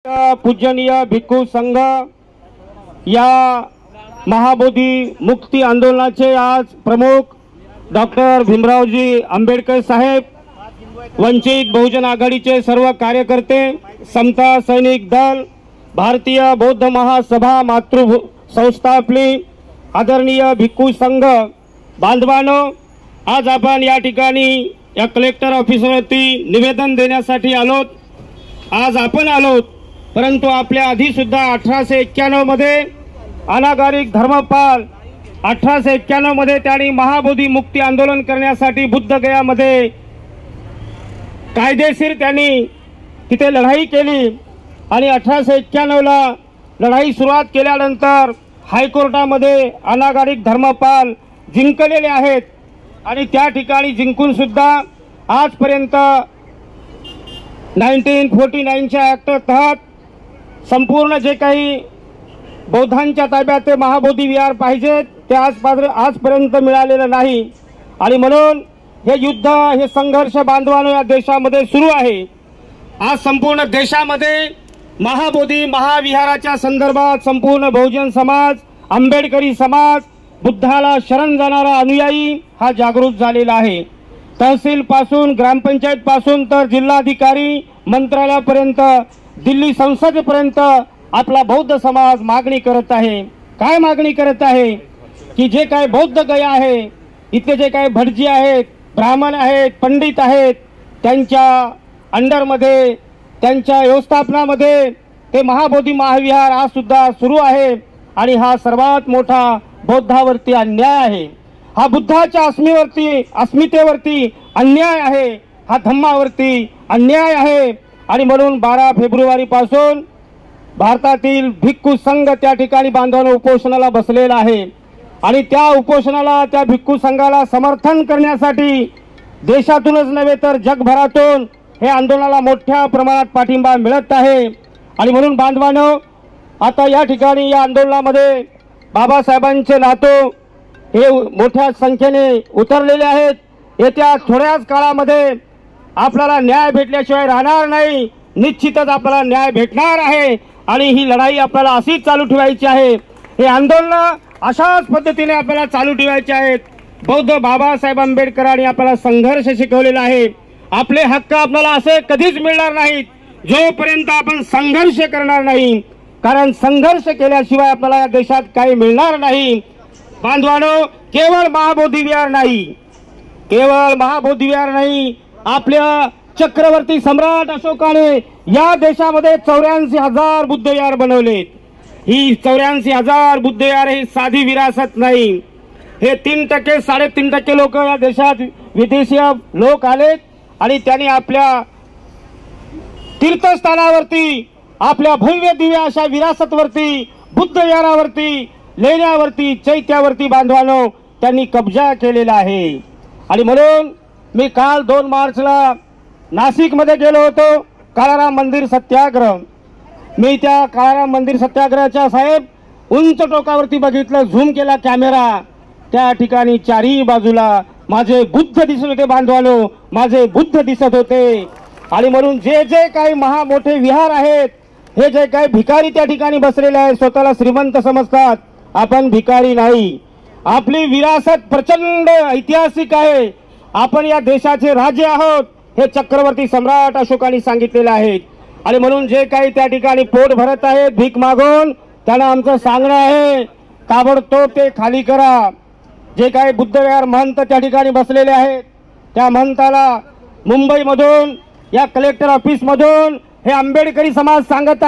पूजनीय भिक्खू संघ या महाबोधी मुक्ती आंदोलनाचे आज प्रमुख डॉक्टर भीमरावजी आंबेडकर साहेब, वंचित बहुजन आघाडीचे सर्व कार्यकर्ते, समता सैनिक दल, भारतीय बौद्ध महासभा मातृ संस्था आपली, आदरणीय भिक्खू संघ बांधवांनो, आज आपण या ठिकाणी या कलेक्टर ऑफिसवरती निवेदन देण्यासाठी आलोत। आज आपण आलोत, परंतु आपल्या आधी सुद्धा 1891 मध्ये अनागारिक धर्मपाल 1891 मध्ये त्यांनी महाबोधी मुक्ती आंदोलन करण्यासाठी बुद्धगयामध्ये कायदेशीर त्यांनी तिथे लढाई केली आणि 1891 ला लढाई सुरुवात केल्यानंतर हायकोर्टामध्ये अनागारिक धर्मपाल जिंकलेले आहेत आणि त्या ठिकाणी जिंकून सुद्धा आजपर्यंत 1949 च्या ऍक्ट तहत संपूर्ण जे काही बौद्धांच्या ताब्यात ते महाबोधी विहार पाहिजे ते आजपर्यंत मिळालेलं नाही आणि म्हणून हे युद्ध, हे संघर्ष बांधवांनो या देशामध्ये सुरू आहे। आज संपूर्ण देशामध्ये महाबोधी महाविहाराच्या संदर्भात संपूर्ण बहुजन समाज, आंबेडकरी समाज, बुद्धाला शरण जाणारा अनुयायी हा जागृत झालेला आहे। तहसील पासून, ग्रामपंचायत पासून तर जिल्हाधिकारी मंत्रालयापर्यंत, दिल्ली संसदेपर्यंत आपला बौद्ध समाज मागणी करत आहे। काय मागणी करत आहे की जे काय बौद्ध गया आहे, इथे जे काय भटजी आहेत, ब्राह्मण आहेत, पंडित आहेत, त्यांच्या अंडरमध्ये, त्यांच्या व्यवस्थापनामध्ये ते महाबोधी महाविहार आज सुद्धा सुरू आहे आणि हा सर्वात मोठा बौद्धावरती अन्याय आहे। हा बुद्धाच्या अस्मितेवरती अन्याय आहे, हा धम्मावरती अन्याय आहे आणि म्हणून 12 फेब्रुवारी पासून भारतातील भिक्खू संघ त्या ठिकाणी बांधवांनो उपोषणाला बसलेला आहे आणि त्या उपोषणाला, त्या भिक्खू संघाला समर्थन करण्यासाठी देशातूनच नव्हे तर जगभरातून हे आंदोलनाला मोठ्या प्रमाणात पाठिंबा मिळत आहे आणि म्हणून बांधवांनो आता या ठिकाणी या आंदोलनामध्ये बाबासाहेबांचे नातू हे मोठ्या संख्येने उतरलेले आहेत। येत्या थोड्याच काळामध्ये आपल्याला न्याय भेटल्याशिवाय राहणार नाही, निश्चितच आपल्याला न्याय भेटणार आहे आणि ही लढाई आपल्याला अशीच चालू ठेवायची आहे। हे आंदोलन अशाच पद्धतीने आपल्याला चालू ठेवायचे आहेत। बौद्ध बाबासाहेब आंबेडकरांनी आपल्याला संघर्ष शिकवलेला आहे। आपले हक्क आपल्याला असे कधीच मिळणार नाहीत जोपर्यंत आपण संघर्ष करणार नाही, कारण संघर्ष केल्याशिवाय आपल्याला या देशात काही मिळणार नाही। बांधवांनो, केवळ महाबोधी विहार नाही, केवळ महाबोधी विहार नाही, आपल्या चक्रवर्ती सम्राट अशोकाने या देशामध्ये 84,000 बुद्ध विहार बनवलेत। ही 84,000 बुद्ध विहार ही साधी विरासत नाही। हे 3%, 3.5% लोक या देशात विदेशी लोक आलेत आणि त्यांनी आपल्या तीर्थस्थानावरती, आपल्या भव्य दिव्य अशा विरासतवरती, बुद्ध विहारावरती, लेण्यावरती, चैत्यावरती बांधवांनो त्यांनी कब्जा केलेला आहे आणि म्हणून मी काल 2 मार्चला नाशिकमध्ये गेलो होतो, काळाराम मंदिर सत्याग्रह। मी त्या काळाराम मंदिर सत्याग्रहाच्या साहेब उंच टोकावरती बघितलं, झूम केला कॅमेरा, त्या ठिकाणी चारही बाजूला माझे बुद्ध दिसत होते बांधवांनो, माझे बुद्ध दिसत होते आणि म्हणून जे जे काही महामोठे विहार आहेत, हे जे काही भिकारी त्या ठिकाणी बसलेले आहेत, स्वतःला श्रीमंत समजतात, आपण भिकारी नाही। आपली विरासत प्रचंड ऐतिहासिक आहे, आपण या देशाचे राजे आहोत हे चक्रवर्ती सम्राट अशोकांनी सांगितलेले आहे आणि म्हणून जे काही त्या ठिकाणी पोट भरत आहेत भीक मागून, त्यांना आमचं सांगणं आहे ताबडतोब ते खाली करा। जे काही बुद्ध विहार महंत त्या ठिकाणी बसलेले आहेत, त्या महंताला मुंबईमधून या कलेक्टर ऑफिस मधून हे आंबेडकरी समाज सांगत आहे